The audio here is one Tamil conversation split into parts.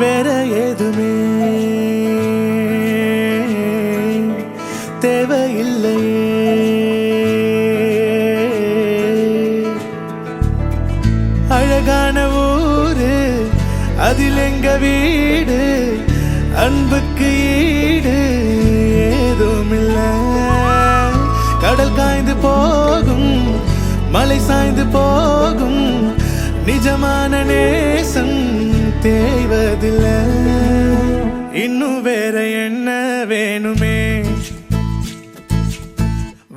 வேற ஏதுமே தேவையில்லையே, அழகான ஊரு அதில் எங்க வீடு, அன்புக்கு ஈடு ஏதும் இல்ல. கடல் காய்ந்து போகும், மலை சாய்ந்து போகும், நிஜமான நேசம் தேய்வதில்லை. இன்னும் வேற என்ன வேணுமே,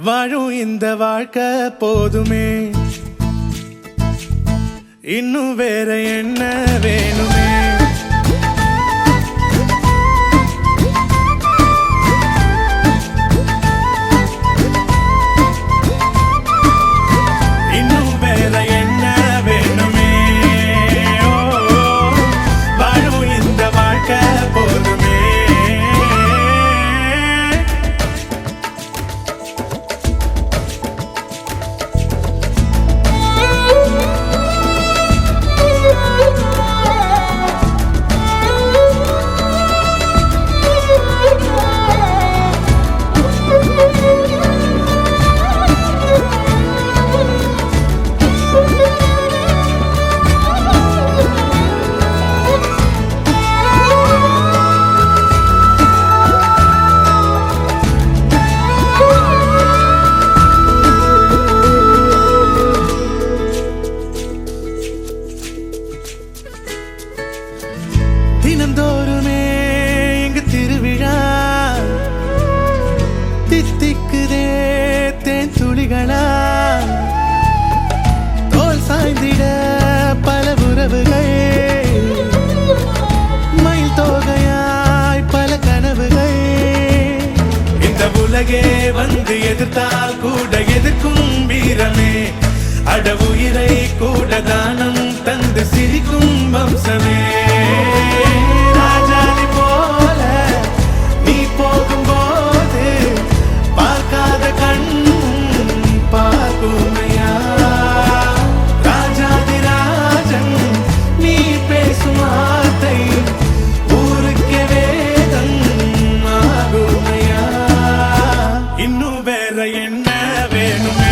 வாழும் இந்த வாழ்க்கை போதுமே. இன்னும் வேற என்ன வேணுமே. தினந்தோறுமே இங்கு திருவிழா, தித்திக்குதே தேன் துளிகளா, தோல் சாய்ந்திட பல உறவுகள், மயில் தோகையாய் பல கனவுகள். இந்த உலகே வந்து எதிர்த்தால் கூட எதிர்க்கும் வீரமே, அட உயிரை கூட தானம் தந்து சிரிக்கும் வம்சமே. ராஜாதி போல நீ போகும்போது பார்க்காத கண்ணும் பார்க்குமையா. ராஜாதி ராஜன் நீ பேசும் வார்த்தை ஊருக்கே வேதம் ஆகுமையா. இன்னும் வேற என்ன வேணுமே.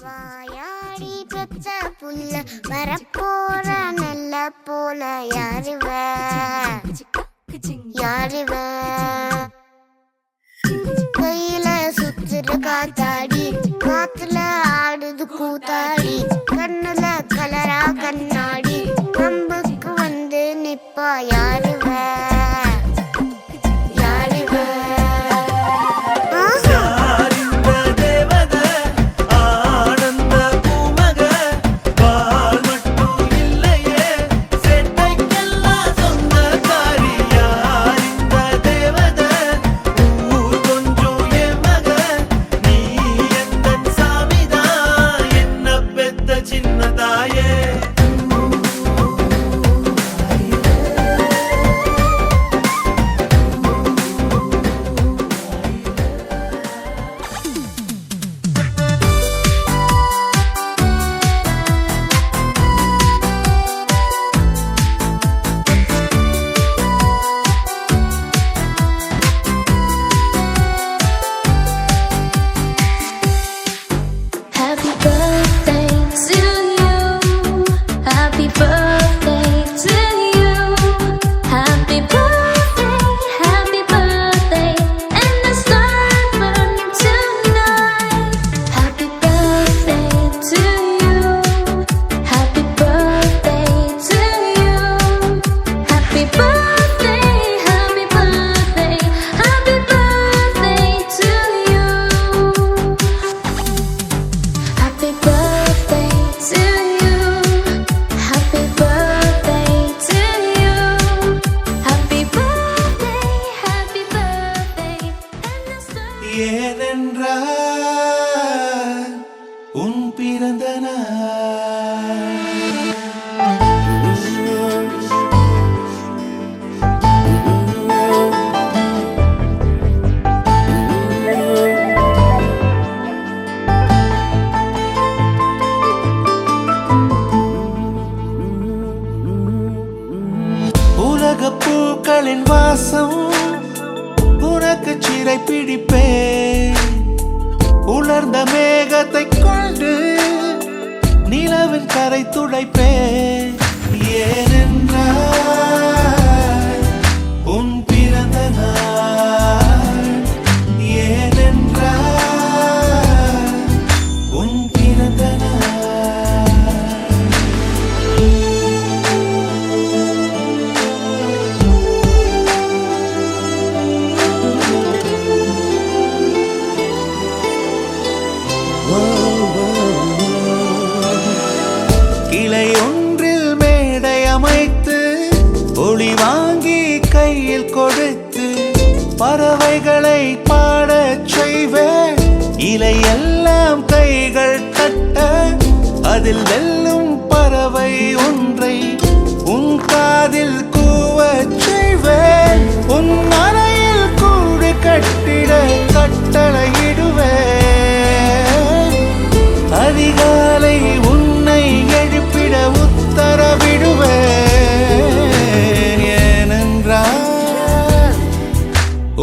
வாயாடி பெத்த புள்ள வரப்போற நல்ல போல யாருவ யாருவ கையில சுத்துற காத்தாடி காத்துல ஆடுது கூத்தாடி கண்ணுல கலரா கண்ணாடி நம்புக்கு வந்து நிப்பா யாருவ ஏனென்றால் உன் பிறந்த உலக பூக்களின் வாசம் உனக்கு சிறை பிடிப்பேன் உலர்ந்த மேகத்தை கொண்டு நிலவின் கரை துடைப்பேன் ஏனென்றால் உன் பிறந்த நாள் ஏனென்றால் உன் பிறந்த கிளை ஒன்றில் மேடை அமைத்து ஒளி வாங்கி கையில் கொடுத்து பறவைகளை பாடச் செய்வேன் இலையெல்லாம் கைகள் தட்ட அதில் வெல்லும் பறவை ஒன்றை உன் காதில் கூவச் செய்வேன் உன் அறையில் கூடு கட்டிட கட்டளையிடுவேன் அதிகாலை உன்னை எழுப்பிட உத்தரவிடுவேன் ஏனென்றால்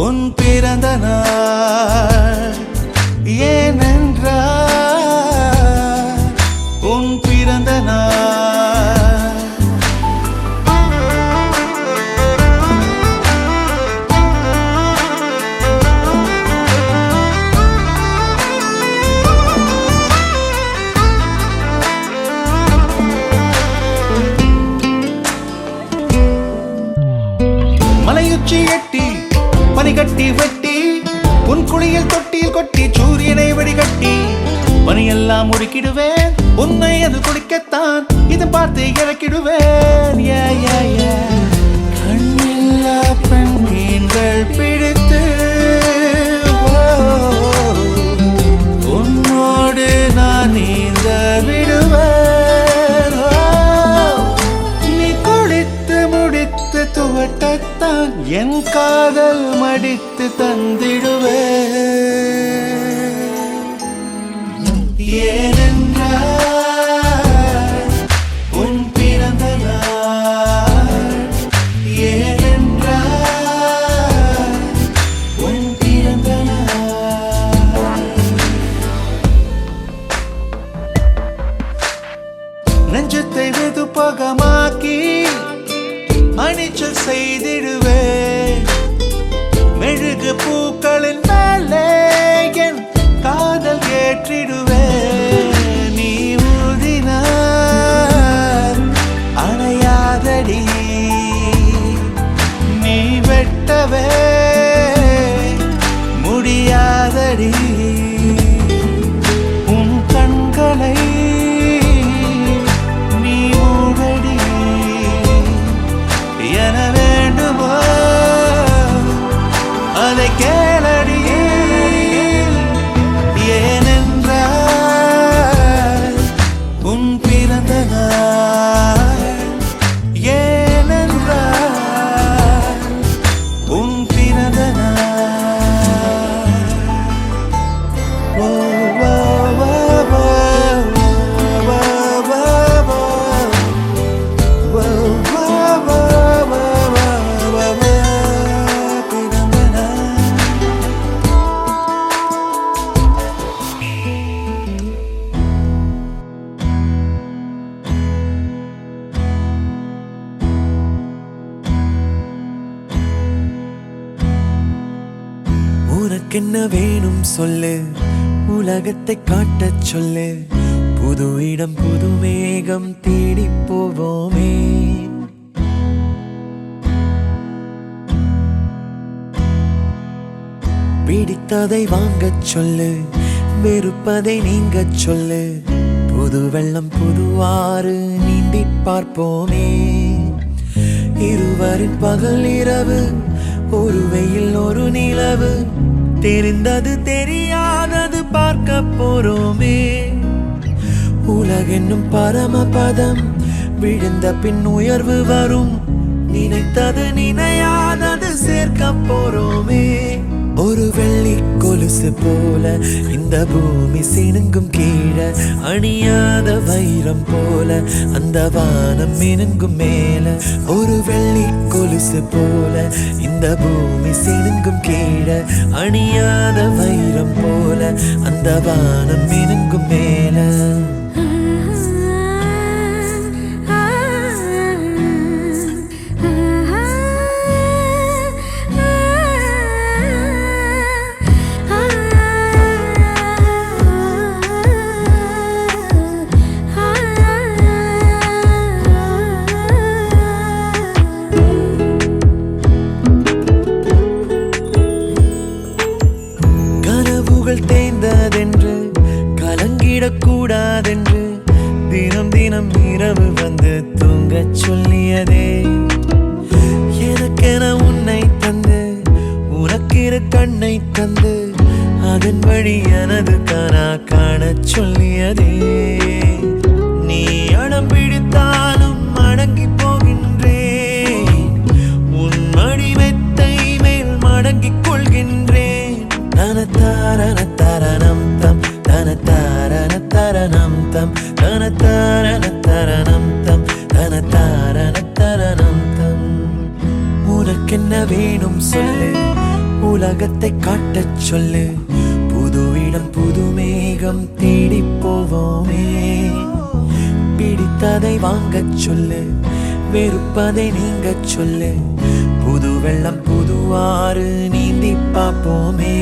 உன் பிறந்த நாள் ஏனென்றால் உன் பிறந்த நாள் மலையுச்சி எட்டி பனிகட்டி வெட்டி உன் குளியல் தொட்டியில் கொட்டி சூரியனை வடிகட்டி பனியெல்லாம் முடுக்கிடுவேன் உன்னை அது குடிக்கத்தான் இதை பார்த்து இறக்கிடுவேன் கண்ணில்லா பெண் மீன்கள் பிடித்து உன்னோடு நான் நீந்த விடுவேன் நீ குளித்து முடித்து துவட்டத்தான் என் காதல் மடித்து தந்திடுவேன் ஏனென்றால் உன் பிறந்த நாள் ஏனென்றால் உன் பிறந்த நாள் நெஞ்சத்தை வெதுப்பகமாக்கி அணிச்சல் செய்திடுவேன். மெழுகு பூக்களின் மேலே என் காதல் ஏற்றிடுவேன். நீ ஊதினார் அணையாதடி, நீ வெட்டவே முடியாதடி. உன் கண்களை நீ மூடடி, என வேண்டுமோ அதை கேளடி. ஏனென்றால் உன் பிறந்த நாள், ஏனென்றால் உன் பிறந்த நாள். ஓ, ஓ, ஓ, ஓ, ஓ, ஓ, ஓ, ஓ, பிறந்த நாள். உனக்கென்ன வேணும் சொல்லு, உலகத்தை காட்டச் சொல்லு. புது இடம் புது மேகம் தேடி போவோமே. பிடித்ததை வாங்கச் சொல்லு, வெறுப்பதை நீங்கச் சொல்லு. புது வெள்ளம் புது ஆறு நீந்தி பார்ப்போமே. இருவரின் பகல் இரவு, ஒரு வெயில் ஒரு நிலவு. தெரிந்தது தெரியாதது பார்க்க போறோமே. உலகென்னும் பரமபதம், விழுந்த பின் உயர்வு வரும். நினைத்தது நினையாதது சேர்க்க போறோமே. ஒரு வெள்ளி கொலுசு போல இந்த பூமி சினுங்கும் கீழே. அணியாத வைரம் போல அந்த வானம் மினுங்கும் மேல. ஒரு வெள்ளி கொலுசு போல இந்த பூமி சினுங்கும் கீழே. அணியாத வைரம் போல அந்த வானம் மினுங்கும் மேல. தேய்ந்ததென்று கலங்கிடக்கூடாதென்று தினம் தினம் இரவு வந்து தூங்கச் சொல்லியதே. எனக்கென உன்னை தந்து உனக்கிரு கண்ணை தந்து அதன் வழி எனது கனா காணச் சொல்லியதே. நீ அடம் பிடித்தாலும் அடங்கி போகின்றேன். உன் மடி மெத்தை மேல் மடங்கிக் கொள்கின்றேன். தனத்தாரண தரணம் தம், தனத்தாரண தரணம் தம், தனத்தாரண தரணம் தம், தனத்தாரண தரணம் தம். உனக்கென்ன வேணும் சொல்லு, உலகத்தை காட்டச் சொல்லு. புது இடம் புது மேகம் தேடி போவோமே. பிடித்ததை வாங்கச் சொல்லு, வெறுப்பதை நீங்கச் சொல்லு. புது வெள்ளம் புது ஆறு நீந்தி பார்ப்போமே.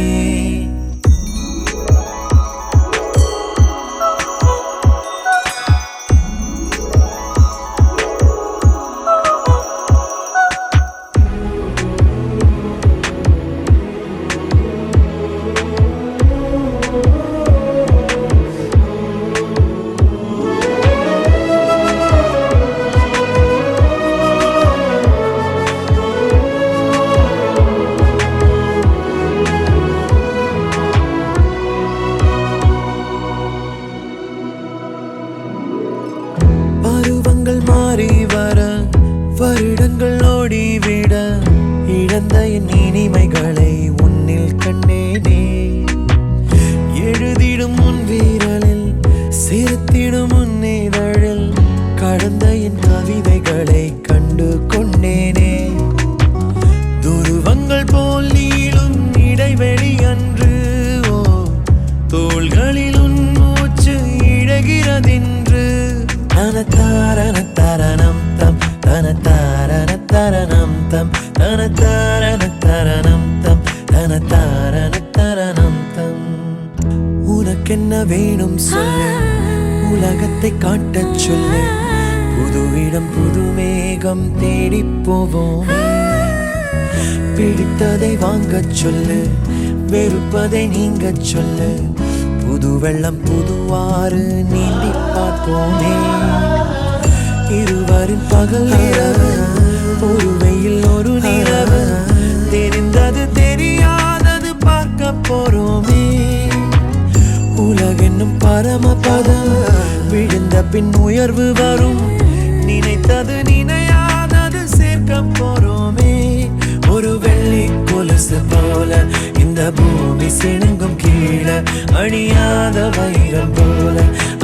மாறி வர வருடங்கள் ஓடிவிட இழந்த என் இனிமைகளை உன்னில் கண்டேனே. எழுதிடும் உன் வீரலில் சிரித்திடும் உன் இதழில் கடந்த என் கவிதைகளை கண்டு கொண்டேனே. துருவங்கள் போல் நீளும் இடைவெளி அன்று தோள்களில் உன் மூச்சு இழகிறதென்று தனத்தா தனதாரணம் தம் தனதாரணம் தம். உனக்கென்ன வேணும் சொல்லு, உலகத்தை காட்டச் சொல்லு, புது இடம் புது மேகம் தேடி போவோம். பிடித்ததை வாங்கச் சொல்லு, வெறுப்பதை நீங்கச் சொல்லு, புது வெள்ளம் புதுவாறு நீந்தி பார்ப்போமே. இருவரின் பகல் இரவு, ஒரு வெயில் ஒரு நிலவு, தெரிந்தது தெரியாதது பார்க்க போறோமே. உலகென்னும் பரமபதம், விழுந்த பின் உயர்வு வரும், நினைத்தது நினையாதது சேர்க்க போறோமே. ஒரு வெள்ளி கொலுசு போல இந்த பூமி சிணுங்கும் கீழே, அணியாத வைரம் போல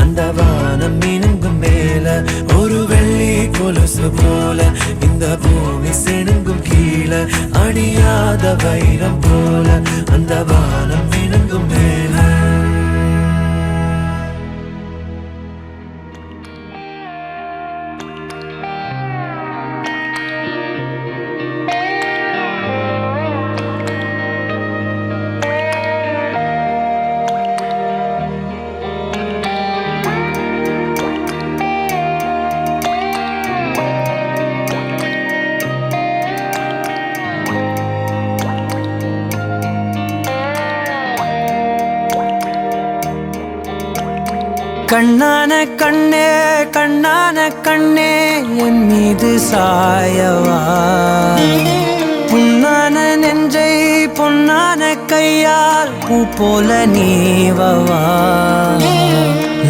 அந்த வானம் மினுங்கும் மேல. ஒரு வெள்ளி கொலுசு போல இந்த பூமி சிணுங்கும் கீழே, அணியாத வைரம் போல அந்த வானம் மினுங்கும் மேல. கண்ணான கண்ணே கண்ணான கண்ணே என் மீது சாயவா, புண்ணான நெஞ்சை பொன்னான கையால் பூ போல நீவவா.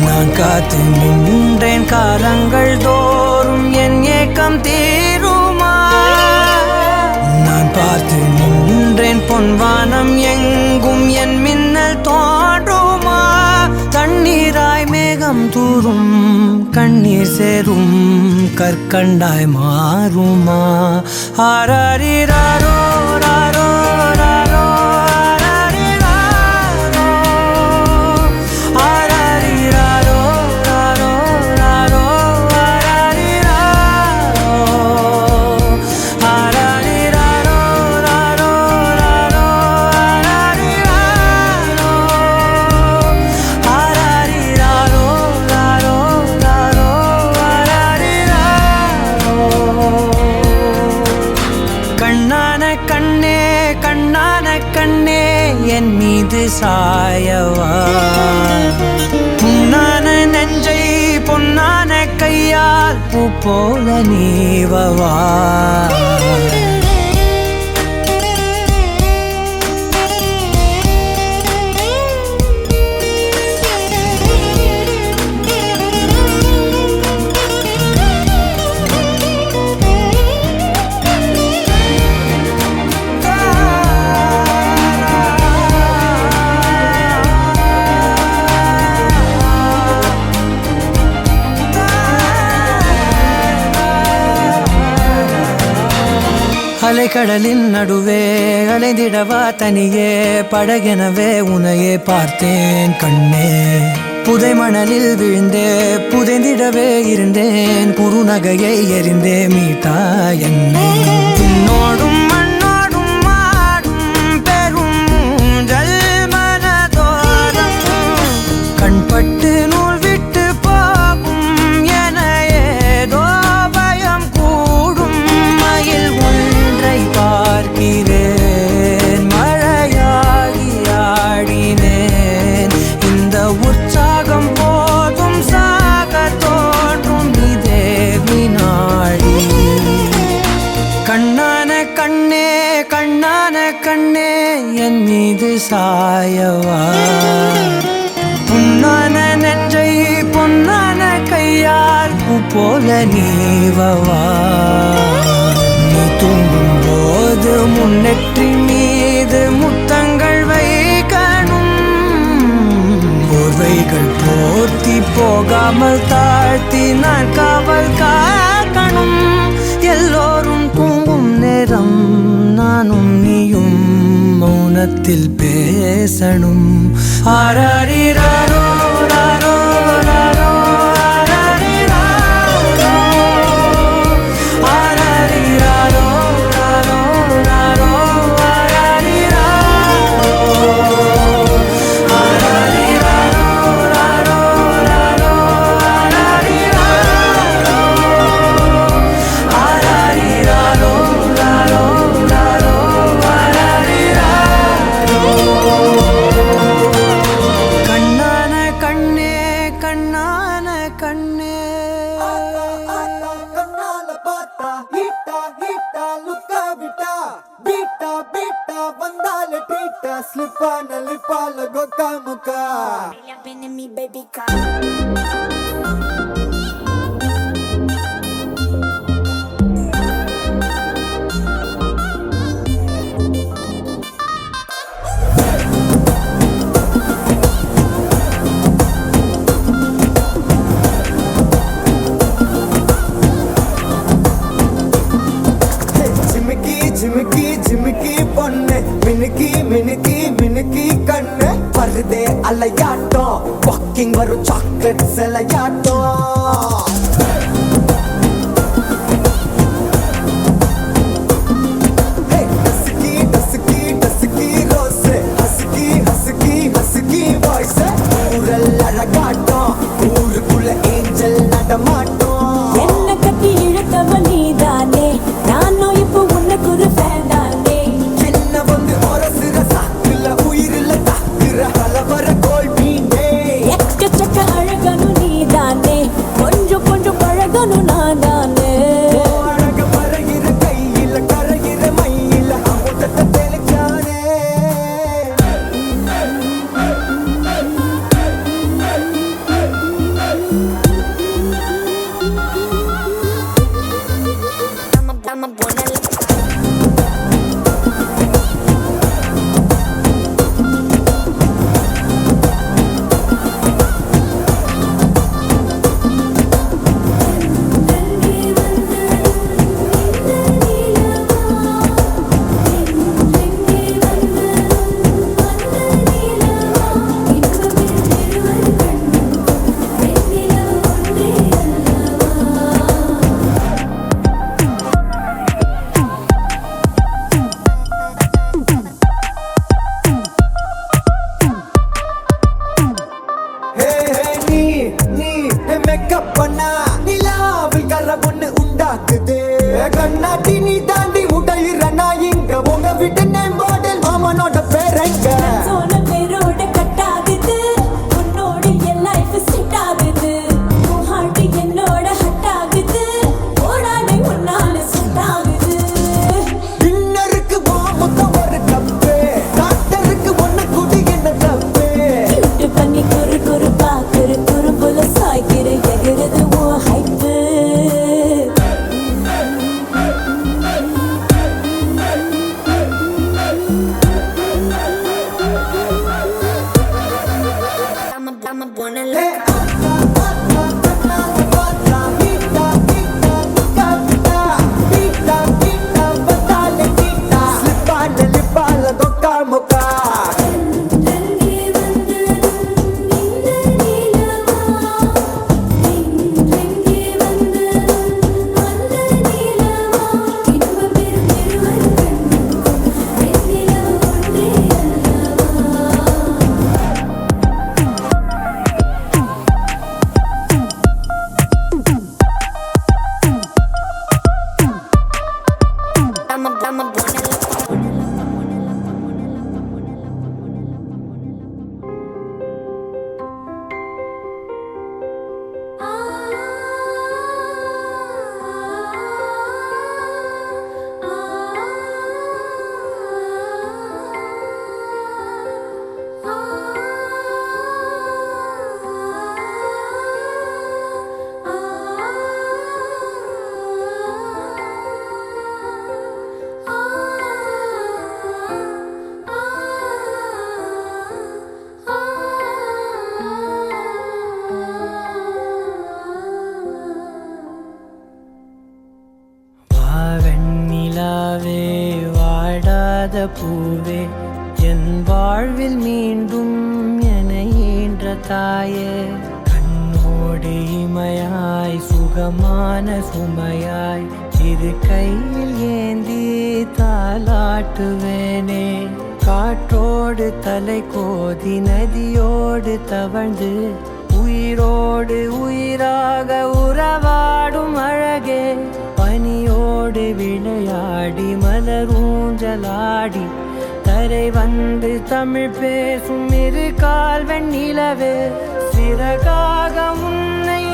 நான் காத்து நின்றேன் காலங்கள் தோறும் என் ஏக்கம் தீருமா. நான் பார்த்து நின்றேன் பொன்வானம் எங்கும் என் மின்னல் தோன்றுமா. தண்ணீராய் மேகம் தூரும் கண்ணீர் சேரும் கற்கண்டாய் மாறுமா. ஆராரிராரோ ராரோ ராரோ ஆராரிராரோ ராரோ ராரோ ஆராரிராரோ ராரோ ராரோ என் மீது சாயவா, புண்ணான நெஞ்சை பொன்னான கையால் பூ போல நீவவா. அலைக்கடலின் நடுவே அலைந்திடவா தனியே, படகெனவே உனையே பார்த்தேன் கண்ணே. புதை மணலில் விழுந்தே புதைந்திடவே இருந்தேன், குறுநகையை எறிந்தே மீட்டா என்னை. உன்னோடும் மண்ணோடும் மாடும் பெரும் ஊஞ்சல் மனதோரம், கண்பட்டு நூல் விட்டு போகும் என ஏதோ பயம் கூடும். மயில் ஒன்றை பார்க்கிறேன், மழையாகி ஆடினேன். இந்த உற்சாகம் போதும் சாக தோன்றும் இதே வினாடி. கண்ணான கண்ணே கண்ணான கண்ணே என் மீது சாயவா, புண்ணான நெஞ்சை பொன்னான கையால் பூ போல நீவவா. நீ தூங்கும் போது முன்னெற்றி மீது முத்தங்கள் வைக்கணும், போர்வைகள் போர்த்தி போகாமல் தாழ்த்தி நான் காவல் காக்கணும். எல்லோரும் தூங்கும் நேரம் நானும் நீயும் மௌனத்தில் பேசணும். ஆராரிராரோ ராரோ ராரோ ஆராரிராரோ ஆராரிராரோ ராரோ கண்ணான கண்ணே கண்ணால பார்த்தா ஹீட்டா ஹீட்டா லுக்கா விட்டா பீட்டா பீட்டா வந்தால ட்ரீட்டா ஸ்லிப்பான லிப்பால கொக்கா முக்கா me baby car ஜிமிக்கி ஜிமிக்கி ஜிமிக்கி பொண்ணு மினுக்கி மினுக்கி மினுக்கி கண்ணு வருதே அலையாட்டம் வாக்கிங் வரும் சாக்லேட் செலையாட்டம் ஊருக்குள்ள ஏஞ்சல் நடமாட்டோம் என்ன கட்டி இழுத்தவ நீதானே நானும் இப்போ உனக்கு ஒரு ஃபேன் தானே என்ன வந்து ஒரசுற சாக்குல உயிரில தாக்குற கலவர கோல் மீனே எக்கச்சக்க அழகனும் நீதானே கொஞ்சம் கொஞ்சம் பழகனும் நான் தானே அழக மறைகிற கையில கரைகிற மயில அமுதத்தை தெளிச்சானே I'm a bonnet மேக்கப் பண்ணா நிலாவில் கர ஒண்ணு உண்டாக்குது கண்ணாட்டி நீ தாண்டி உடையிற நான் இங்க உங்க வீட்டு நேம் போர்டில் மாமனோட பேரங்க சோன பேரோட கட்டாகுது உன்னோட என் லைஃப் செட் ஆகுது உன் ஹார்ட் என்னோட ஹட் ஆகுது ஓடாடை உன்னால செட் ஆகுது டின்னருக்கு மொத்தம் ஒரு கப்பு டாக்டருக்கு ஒண்ணு குடி என்ன தப்பு கியூட் பண்ணி குறு குறு பாக்குற குறும்புல சாய்க்கிற எகிறது உன் hype I'm a bonnet I'm a bonnet வெண்ணிலாவே வாடாத பூவே என் வாழ்வில் மீண்டும் என ஈன்ற தாயே கண்ணோடு இமையாய் சுகமான சுமையாய் இரு கையில் ஏந்தி தாலாட்டுவேனே காற்றோடு தலை கோதி நதியோடு தவழ்ந்து உயிரோடு உயிராக உறவாடும் அழகே பனியோடு விளையாடி மலரூஞ்சலாடி தரை வந்து தமிழ் பேசும் இரு கால் வெண்ணிலவே சிறகாக உன்னை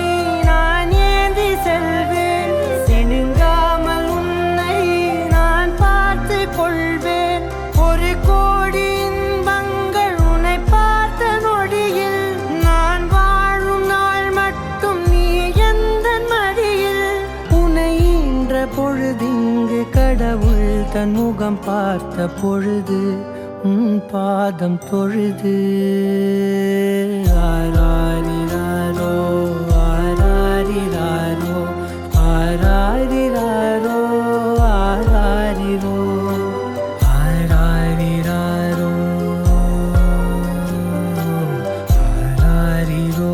நான் ஏந்தி செல்வேன், சினுங்காமல் உன்னை நான் பார்த்து கொள்வேன். ஒரு கோடி இன்பங்கள் உன்னை பார்த்த நொடியில், நான் வாழும் நாள் மட்டும் நீ எந்த மடியில். உன்னை ஈன்ற பொழுதிங்கு கடவுள் தன் முகம் பார்த்த பொழுது உன் பாதம் தொழுது. ஆராரிராரோ ஆராரிராரோ ஆராரிராரோ ஆராரிரோ ஆராரிராரோ ஆராரிரோ.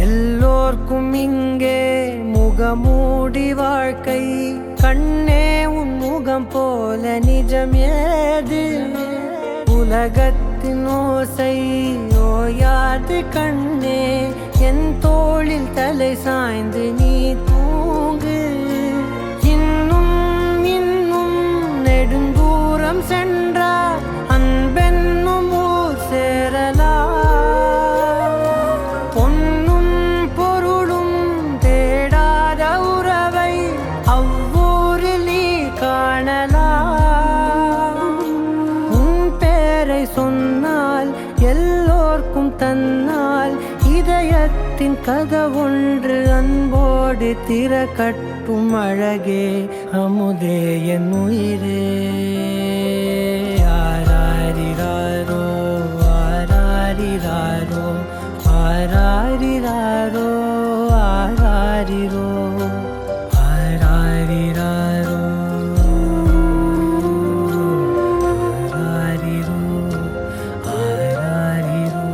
எல்லோர்க்கும் இங்கே முகமூடி வாழ்க்கை, கண்ணே உன் முகம் போல நிஜம் ஏது. உலகத்தின் ஓசை ஓயாது கண்ணே, என் தோளில் தலை சாய்ந்து நீ தூங்கு. இன்னும் இன்னும் நெடுந்தூரம் சென்றார் அன்பென்னும் ஊர் சேரலாம். பொன்னும் பொருளும் தேடாத உறவை அவ்வூரில் நீ காணலாம். உன் பேரை சொன்னால் எல்லோர்க்கும் தன்னால், இதயத்தின் கதவொன்று அன்போடு திறக்கட்டும் அழகே அமுதே என் உயிரே. ஆராரிராரோ ஆராரிராரோ ஆராரிராரோ ஆராரிரோ ஆராரிராரோ ஆராரிரோ ஆராரிரோ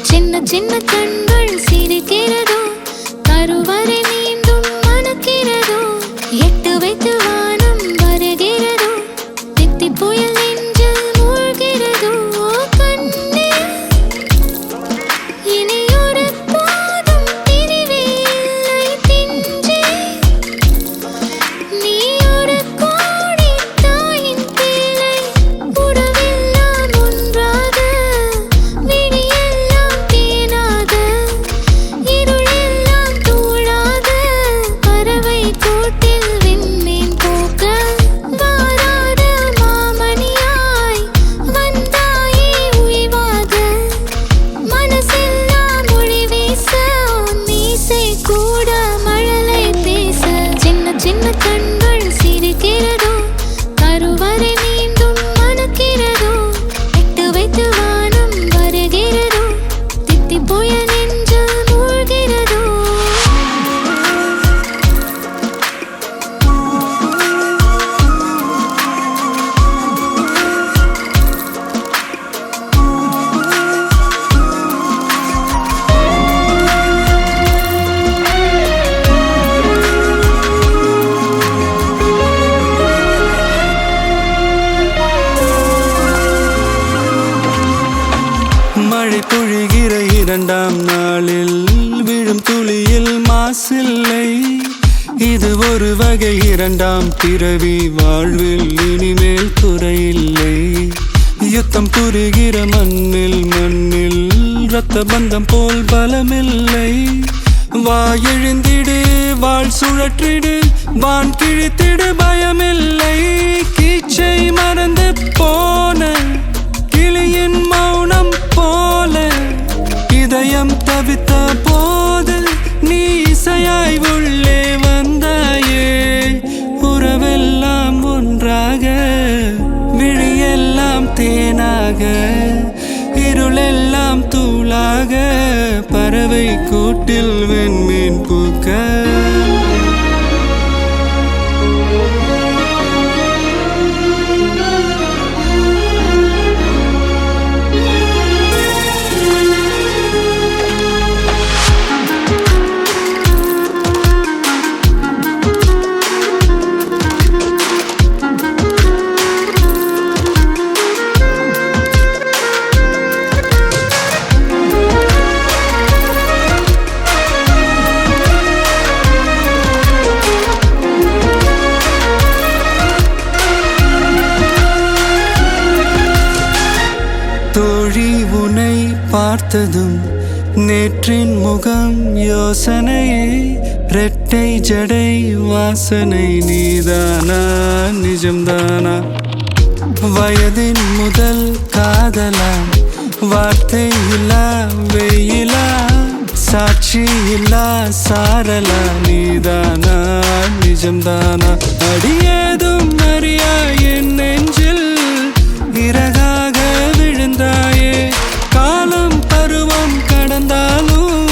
சின்ன சின்ன கண்கள் சிரிக்கிறதோ, கருவறை மீண்டும் மணக்கிறதோ, எட்டு வைத்து வானம் வருகிறதோ, தித்தி புயல் நெஞ்சில் மூழ்கிறதோ. கண்ணே இனி ஒரு போதும் பிரிவே இல்லை பிஞ்சே, நீ ஒரு கோடி தாயின் பிள்ளை. உறவெல்லாம் ஒன்றாக, விடியெல்லாம் தேனாக, இருளெல்லாம் தூளாக, பறவை கூட்டில் விண்மீன் போக்க. வாராத மாமணியாய் வந்தாயே உய்வாக, மனசெல்லாம் மொழி வீச, மீசை கூட மழலை பேச. சின்ன சின்ன கண்கள் சிரிக்கிறதோ, கருவறை மீண்டும் மணக்கிறதோ, எட்டு வைத்து வானம் வருகிறதோ, தித்தி புயல் நெஞ்சில் மூழ்கிறதோ. மழை பொழிகிற இரண்டாம் நாளில் விழும் துளியில் மாசில்லை. இது ஒரு வகை இரண்டாம் பிறவி, வாழ்வில் இனிமேல் குறையில்லை. யுத்தம் புரிகிற மண்ணில் இரத்த பந்தம் போல் பலமில்லை. வா எழுந்திடு, வாழ் சுழற்றிடு, வான் கிழித்திடு, பயமில்லை. கீச்சை மறந்து போன கிளியின் மௌனம் போல இதயம் தவித்த போது நீ இசையாய் உள்ளே வந்தாயே. உறவெல்லாம் ஒன்றாக, விழியெல்லாம் தேனாக, இருளெல்லாம் தூளாக, பறவை கூட்டில் வெண்மீன் பூக்க. தோழி உனை பார்த்ததும் நேற்றின் முகம் யோசனையே. ரெட்டை ஜடை வாசனை நீதானா, நிஜம்தானா? வயதின் முதல் காதலா, வார்த்தை இல்லா வெயிலா, சாட்சி இல்லா சாரலா, நீதானா, நிஜம்தானா? அடியேதும் அறியா என் நெஞ்சில் இறகாக விழுந்தாயே. காலம் பருவம் கடந்தாலும்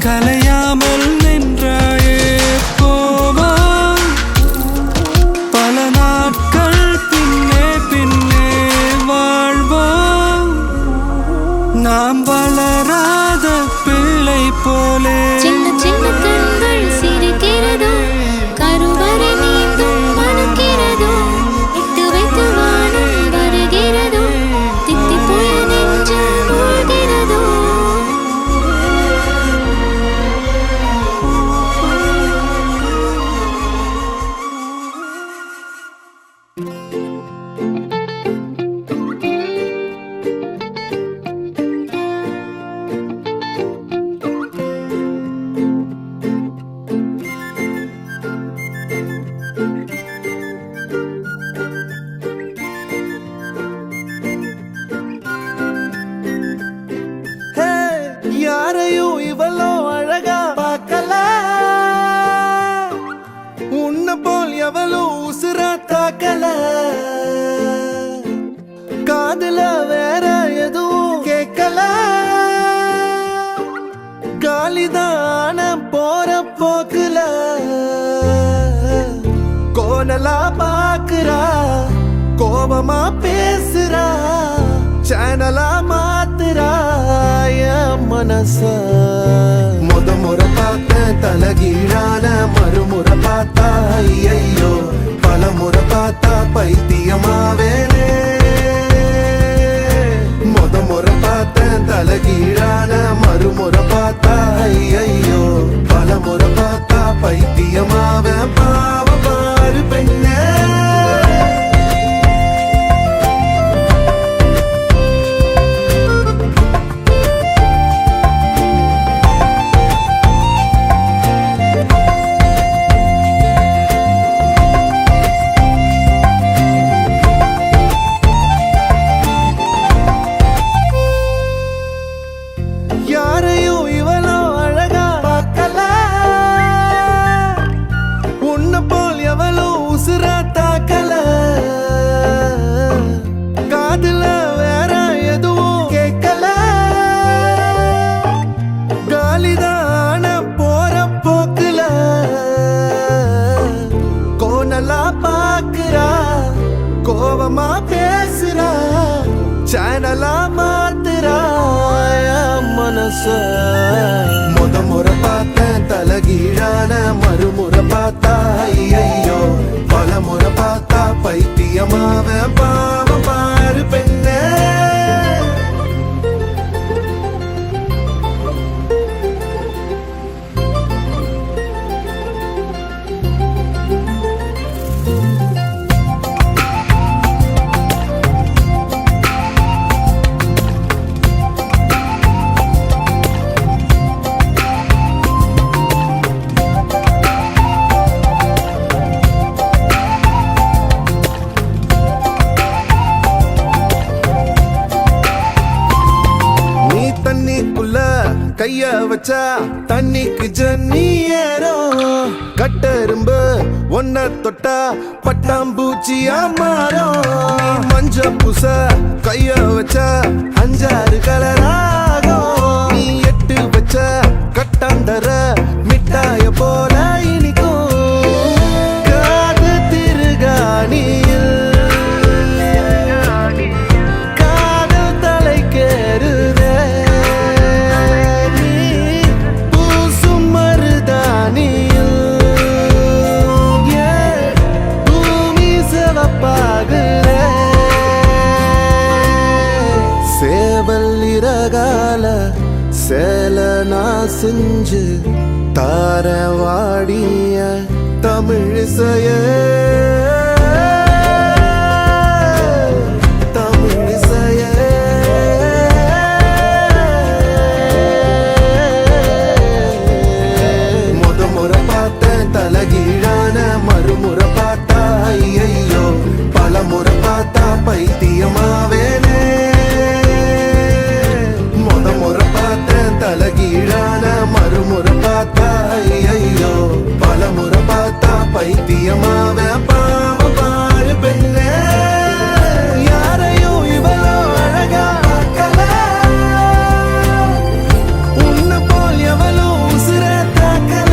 கலையாமல் நின்றாயே. போவா பல நாட்கள் பின்னே பின்னே வாழ்வோம், நாம் வளராத பிள்ளை போலே. சின்ன சின்ன கண்கள் சிரிக்கிறதோ, கருவறை நீந்தும் மணக்கிறதோ, இட்டு வைத்து வானம் வருகிறதோ, தித்தி போய நெஞ்சு மூழ்கிறதோ. யாரையும் இவளோ அழகா பார்க்கல, உன்ன போல் எவளோ உசுரா தாக்கல. காதுல வேற எதுவும் கேட்கல, காலிதான போற போக்குல கோணலா பாக்குறா, கோபமா பேசுறா, சேனலா மாத்துறா என் மனச. முறை பார்த்த தலகீழான மறுமுறை பார்த்தா ஐயோ, பல முறை பார்த்தா பைத்தியமாவேனே. முறை பார்த்த தலகீழான மறுமுறை பார்த்தா ஐயோ, பல முறை பார்த்தா பைத்தியமாவே. பாவ பாரு பெண்ணே, யாரையும் இவளோ அழகா பார்க்கல, உன்ன போல் எவளோ உசுரா தாக்கல. காதுல வேற எதுவும் கேட்கல, காலிதான போற போக்குல கோணலா பாக்குறா, கோபமா பேசுறா, சேனலா மாத்துறா என் மனச. முறை பார்த்த தலகீழான மறுமுறை பார்த்தா ஐயோ, பல முறை பார்த்தா பைத்தியமாவே. பாவ பாரு பெண்ணே, கைய வச்சா தண்ணிக்கு ஜன்னி ஏறும் கட்டெரும்பு ஒன்ன தொட்டா பட்டாம்பூச்சியா மாறும் மஞ்ச பூச கைய வச்சா 5-6 கலராகும் நீ எட்டு வச்ச கட்டாந்தர மிட்டாய போல இனிக்கும் காது திருகாணியில் காதல் தலைக்கேறுதே நீ பூசும் மருதாணியில் பூமி சிவப்பாகுதே சேவல் இறகால சேல நான் செஞ்சு தார வாடிய தமிழிசைய தமிழிசைய முறை பார்த்தேன் தலகீழான மறுமுறை பார்த்தா ஐயோ பல முறை பார்த்தா பைத்தியமாவேனே முறை பார்த்தேன் தலகீழான மறுமுறை பார்த்தா ஐயோ பல முறை பார்த்தா பைத்தியமாவே பாவ பாரு பெண்ணே யாரையும் இவளோ அழகாக்கல உன்னை போல் எவளோ உசுர தாக்கல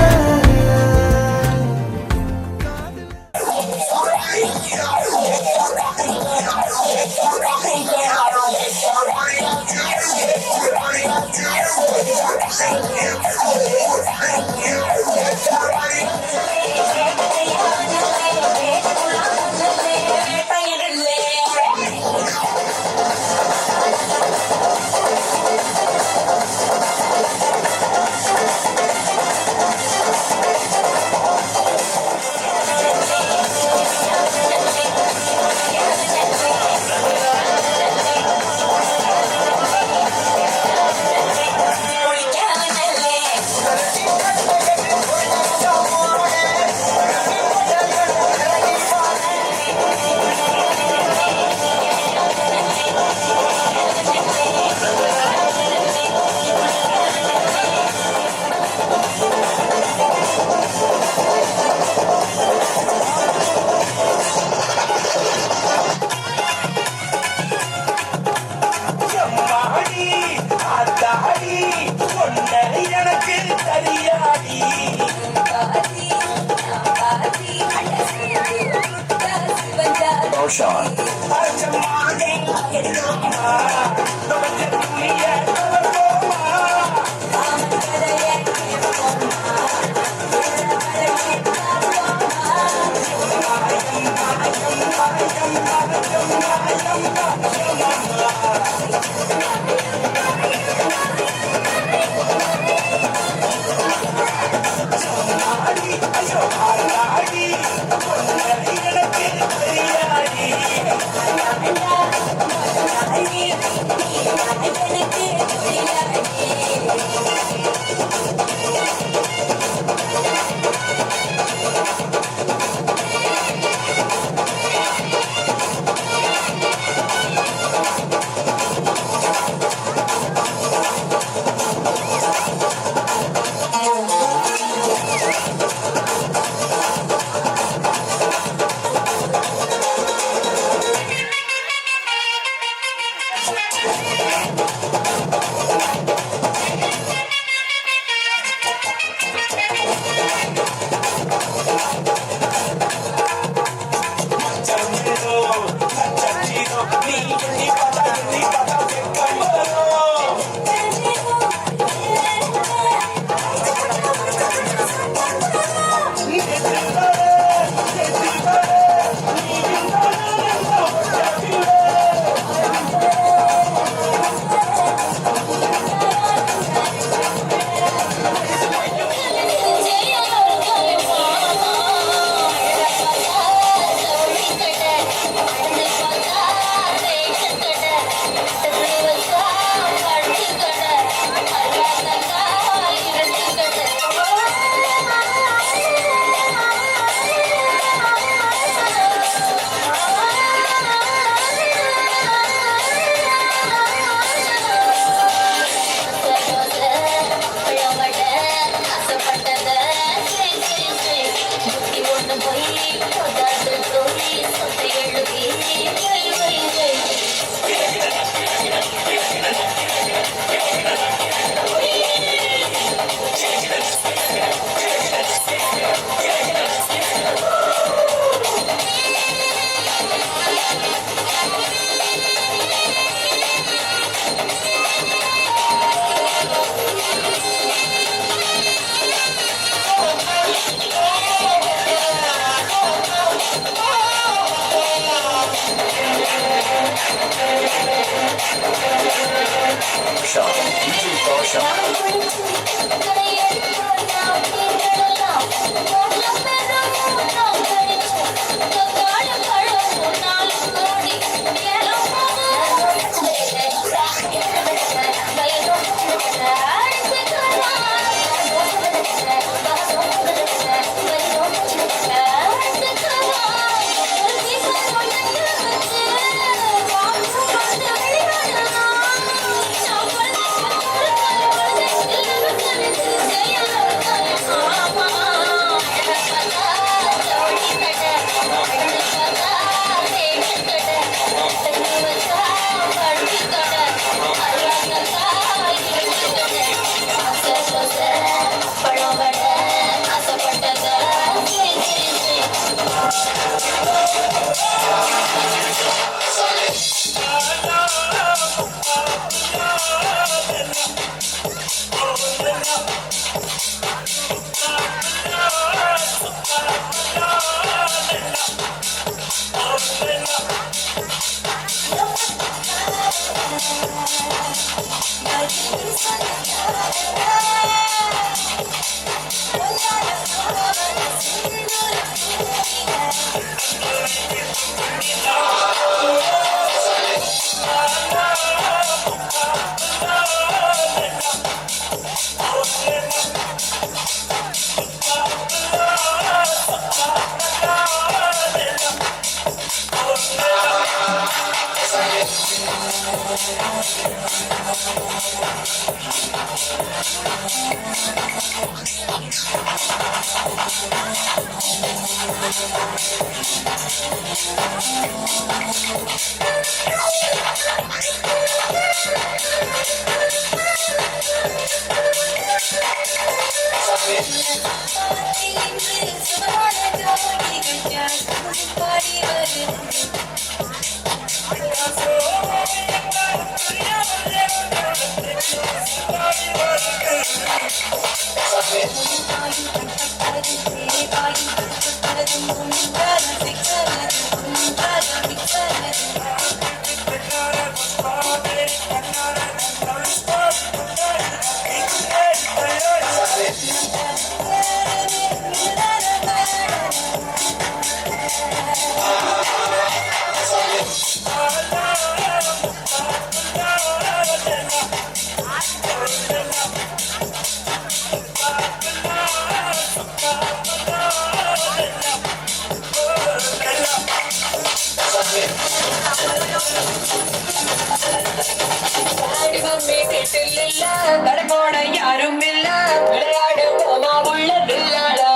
கடமோட யாரும் இல்ல விளையாடு போமா உள்ள வில்லாடா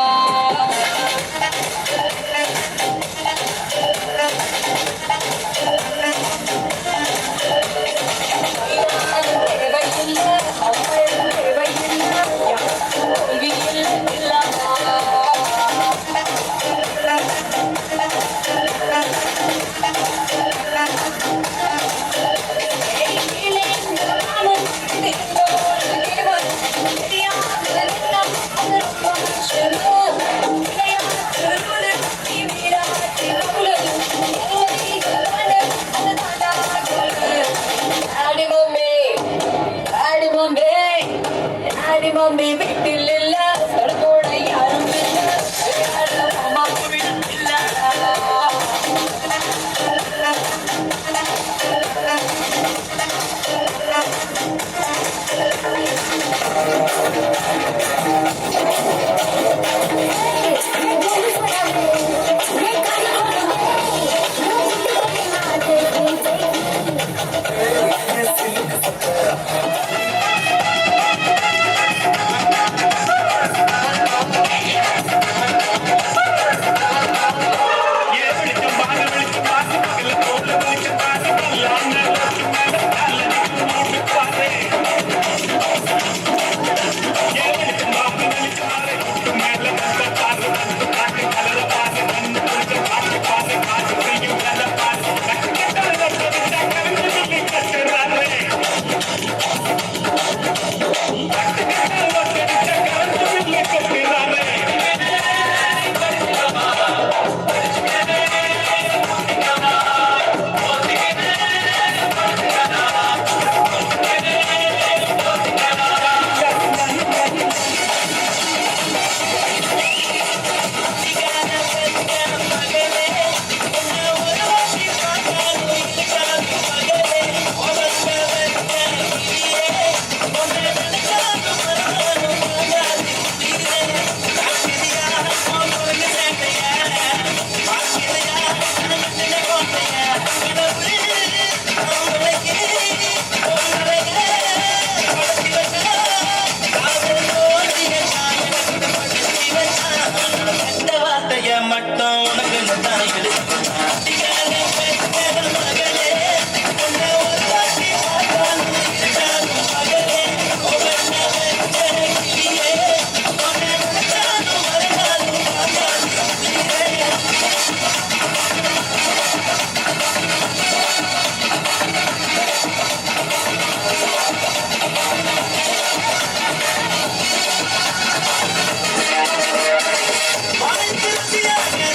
மம்மி வீட்டில் இல்ல கடமோட யாரும் இல்ல விளையாடு போமா உள்ள வில்லாடா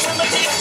Come on.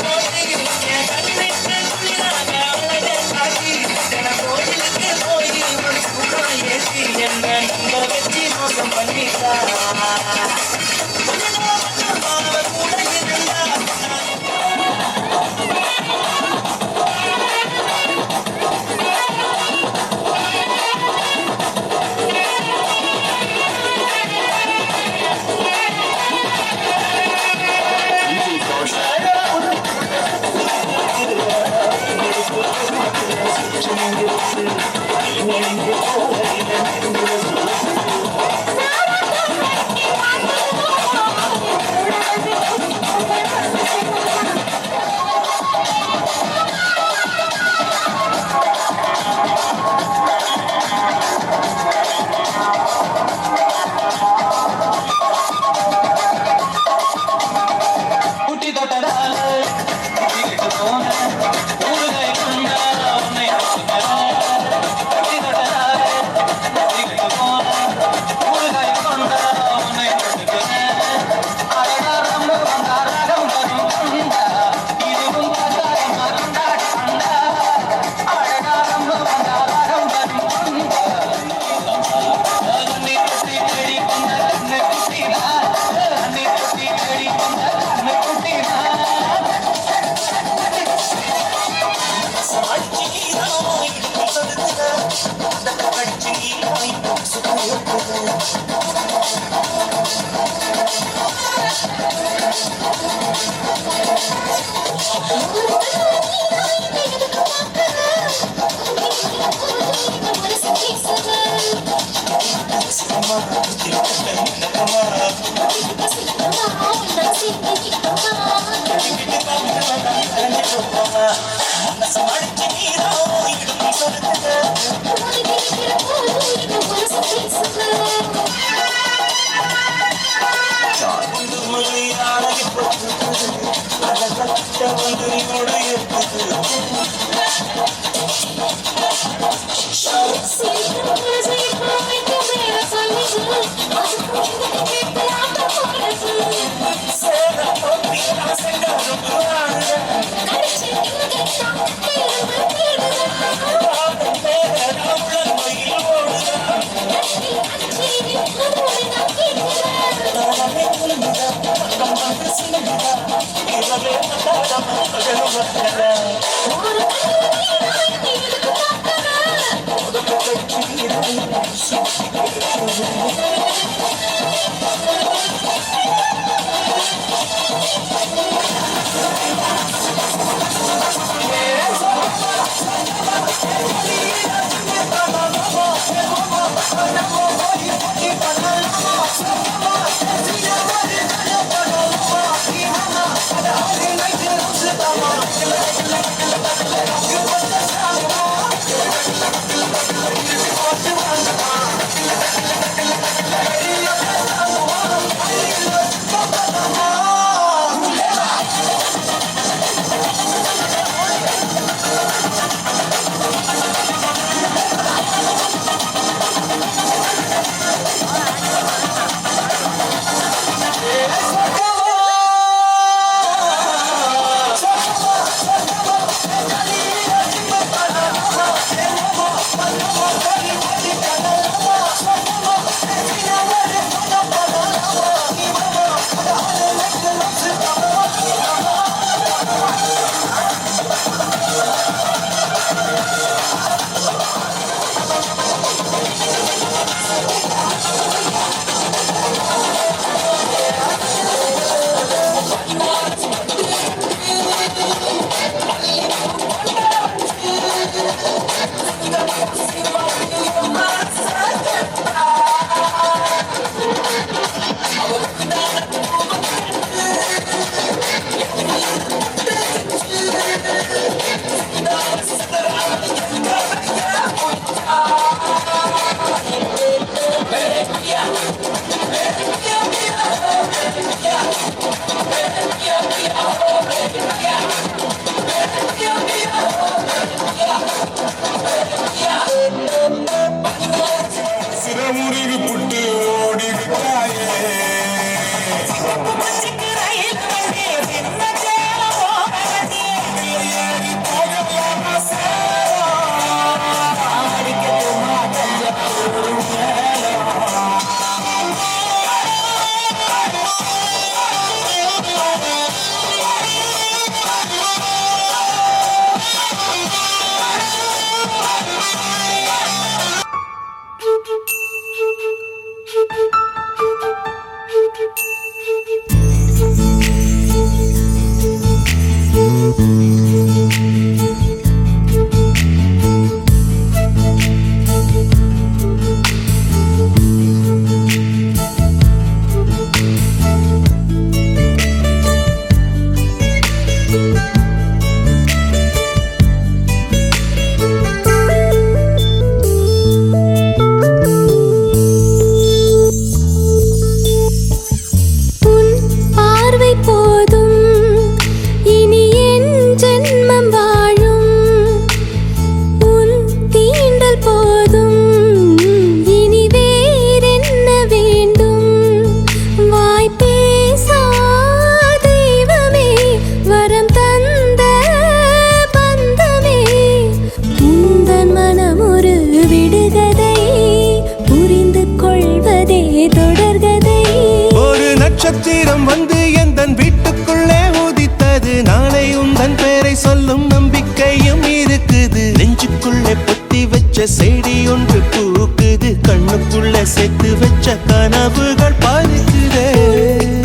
நட்சத்திரம் வந்து எந்தன் வீட்டுக்குள்ளே உதித்தது. நாளை உந்தன் பேரை சொல்லும் நம்பிக்கையும் இருக்குது. நெஞ்சுக்குள்ளே பொத்தி வச்ச செடி ஒன்று பூக்குது. கண்ணுக்குள்ளே சேர்த்து வச்ச கனவுகள் பறிக்குதே.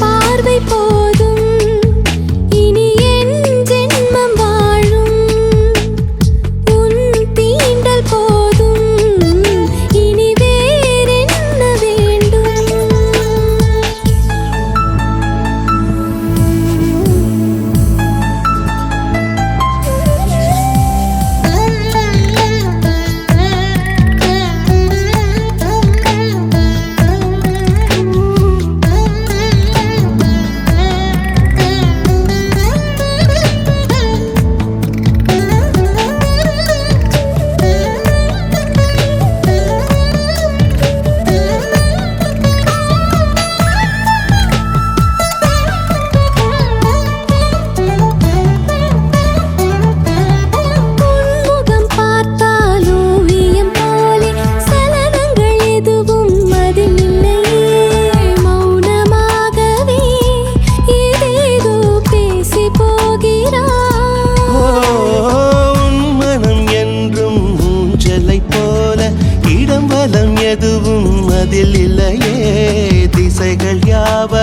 பார்வை போதும் இனி என் ஜென்ம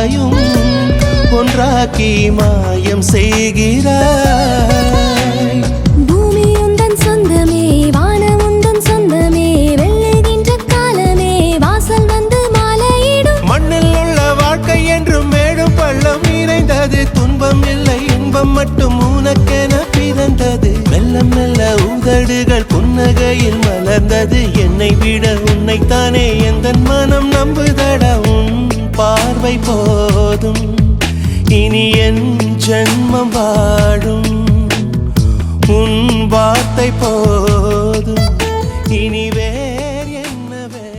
இரண்டையும் ஒன்றாக்கி மாயம் செய்கிறாய். பூமி உந்தன் சொந்தமே, வானம் உந்தன் சொந்தமே, வெல்லுகின்ற காலமே வாசல் வந்து மாலையிடும். மண்ணில் உள்ள வாழ்க்கை என்றும் மேடும் பள்ளம் இணைந்தது. துன்பம் இல்லை, இன்பம் மட்டும் உனக்கென பிறந்தது. மெல்ல மெல்ல உதடுகள் புன்னகையில் மலர்ந்தது. என்னை விட உன்னைத்தானே எந்தன் மனம் நம்புதடா. உன் பார்வை போதும், இனி என் ஜென்மம் வாடும். உன் வார்த்தை போதும், இனி வேறு என்னவே.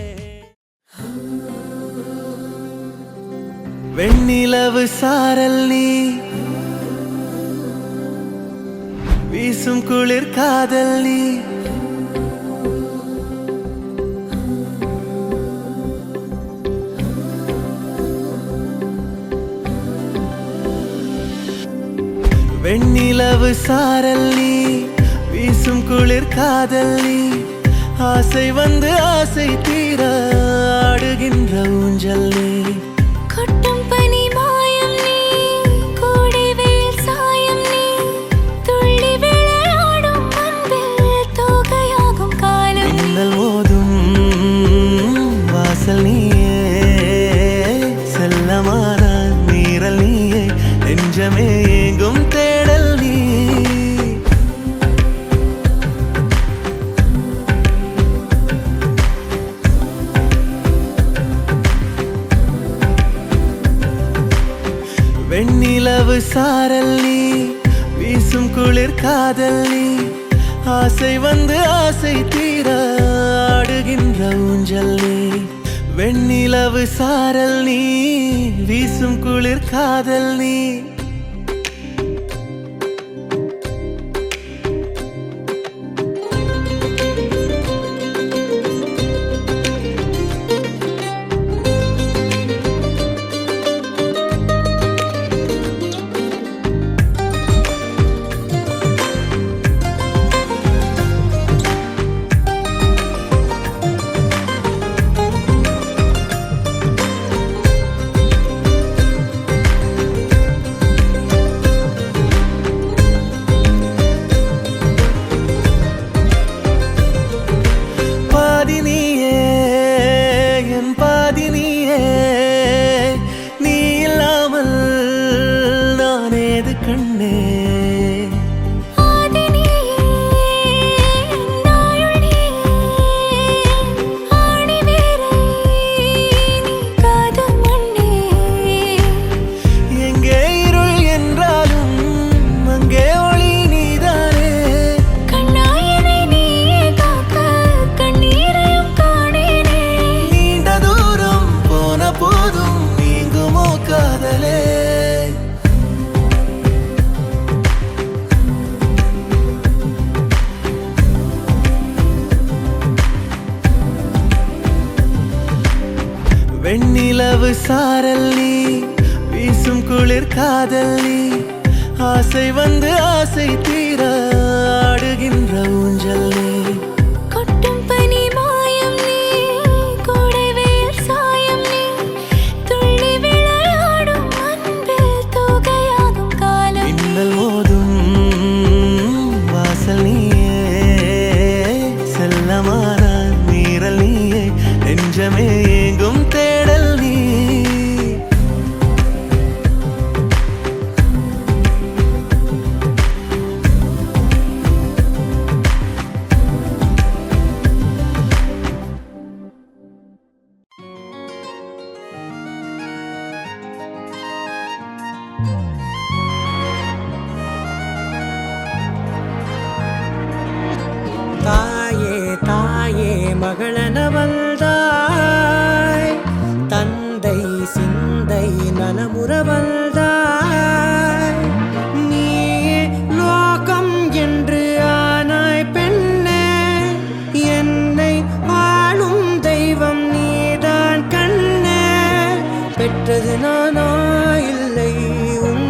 வெண்ணிலவு சாரல் நீ, வீசும் குளிர் காதல் நீ. வெண்ணிலவு சாரல் நீ, வீசும் குளிர் காதல் நீ. ஆசை வந்து ஆசை தீர ஆடுகின்ற ஊஞ்சல் நீ. கொட்டும் பனி மாயம் நீ, கோடை வெயில் சாயம் நீ, துள்ளி விளையாடும் அன்பில் தோகையாகும் காலம். மின்னல் மோதும் வாசல் நீயே, செல்லமான நீரல் நீயே, நெஞ்சமே எங்கும் தேடல் நீ. வெண்ணிலவு சாரல் நீ, வீசும் குளிர் காதல் நீ. ஆசை வந்து ஆசை தீர ஆடுகின்ற ஊஞ்சல் நீ. வெண்ணிலவு சாரல் நீ, வீசும் குளிர் காதல் நீ. வெண்ணிலவு சாரல் நீ, வீசும் குளிர் காதல் நீ. ஆசை வந்து ஆசை தீர ஆடுகின்ற ஊஞ்சல் நீ. கொட்டும் பனி மாயம் நீ, கோடை வெயில் சாயம் நீ, துள்ளி விளையாடும் அன்பில் தோகையாகும் காலம். மின்னல் மோதும் வாசல் நீயே, செல்லமான நீரல் நீயே, நெஞ்சமே எங்கும் தேடல் நீ. தாயே தாயே மகளென வந்தாய், தந்தை சிந்தை நலமுற வந்தாய். நீயே லோகம் என்று ஆனாய் பெண்ணே, என்னை ஆளும் தெய்வம் நீதான் கண்ணே. பெற்றது நானா இல்லை உன்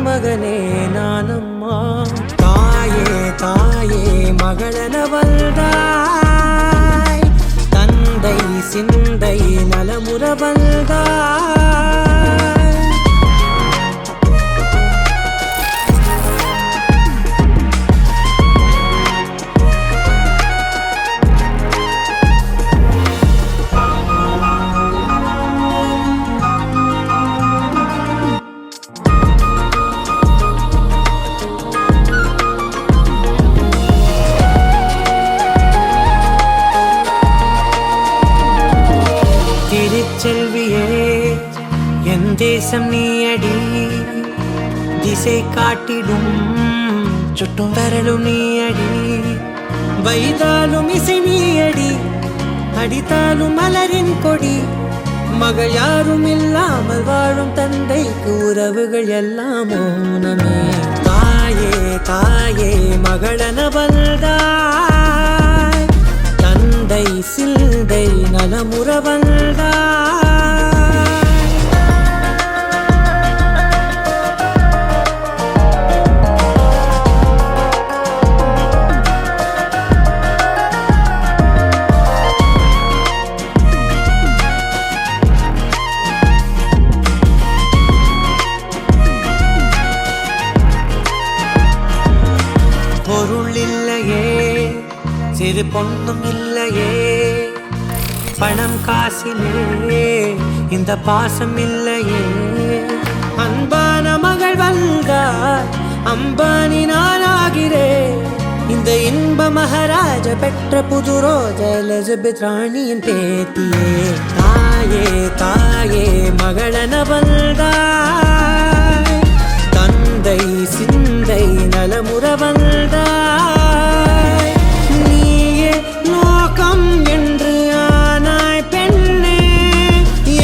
தேசம் நீ அடி திசை காட்டிடும் சுட்டும் வரலும் நீ அடி வைதாலும் இசை நீ அடி அடித்தாலும் மலரின் கொடி மகள் யாரும் இல்லாமல் வாழும் தந்தைக்கு உறவுகள் எல்லாம் மௌனமே தாயே தாயே மகளன வந்தாய் தந்தை சிந்தை நலமுற வந்தாய் பொருள் இல்லையே சிறு பொண்ணும் இல்லையே பணம் காசிலே இந்த பாசம் இல்லையே அன்பான மகள் வந்தார் அம்பானி நானாகிறேன் இந்த இன்ப மகாராஜ பெற்ற புது ரோஜ எலிசபெத் ராணியின் பேத்தியே தாயே தாயே மகளன வந்தாய் தந்தை சிந்தை நலமுற வந்தாய் நீயே லோகம் என்று ஆனாய் பெண்ணே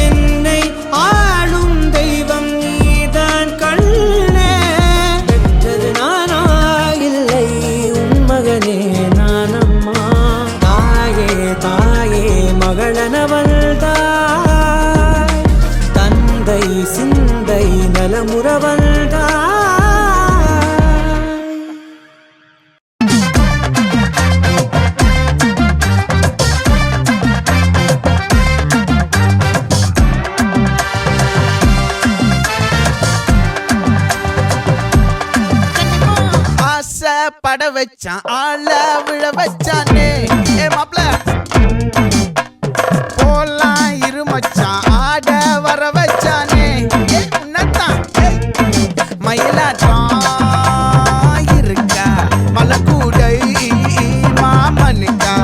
என்னை ஆளும் தெய்வம் நீதான் கண்ணே பெற்றது நானா இல்லை உன் மகனே நானம்மா தாயே தாயே மகளன வந்தாய் தந்தை சிந்தை நலமுற வந்தாய் பட வச்சான் ஆள விழ வச்சானே ஏ மாப்ள போலாம் இருமச்சான் ஆட வர வச்சானே உன்னத்தான் மயிலாட்டம் இருக்கா மலக்கூடை மாமனுக்கா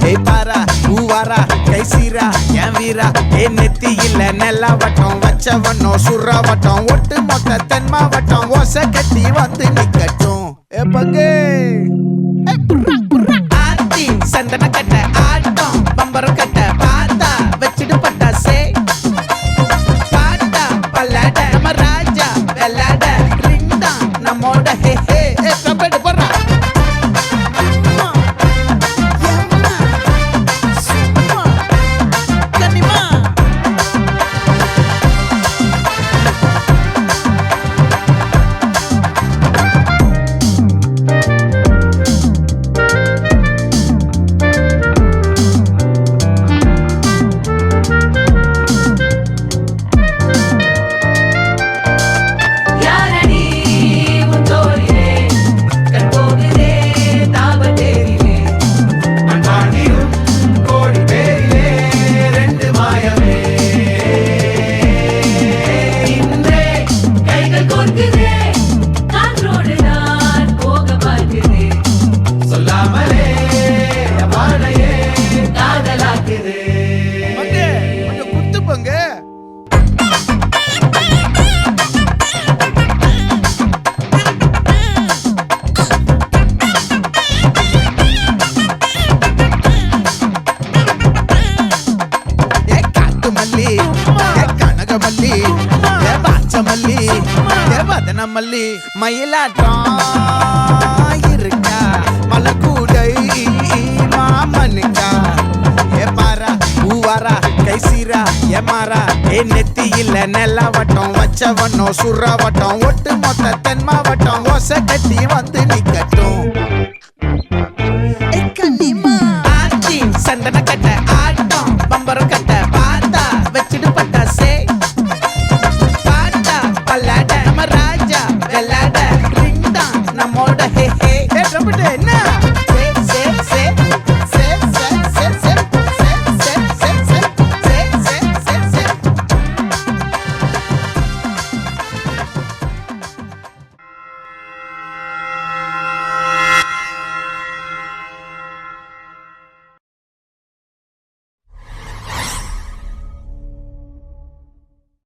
ஏய் பாரா பூவாரா கைசீரா என் வீரா ஏ நெத்தி இல்ல நெல்லா வட்டம் வச்சவனோ சுறா வட்டம் ஒட்டு மொத்த தென் மாவட்டம் ஓசை கட்டி வந்து நிக்கட்டும் ஏ பங்கே ஆத்தி சந்தன கட்ட ஆட்டம் பம்பரம் கட்ட பாத்தா வச்சிடு பட்டாசே பாட்டா பல்லாட நம்ம ராஜா வெள்ளாட ரிங் தான் நம்மோட ஹே ஹே கபடி போறா மல்லி மயிலாட்டம் இருக்கா மலக்கூடை மாமனுக்கா ஏ பாரா பூவாரா கைசீரா ஏ மாறா ஏ நெத்தி இல்ல நெல்லா வட்டம் வச்சவனோ சுறா வட்டம் ஒட்டு மொத்த தென் மாவட்டம் ஓசை கட்டி வந்து நிக்கட்டும் ஆச்சி சந்தன கட்ட ஆட்டம் பம்பரம் கட்ட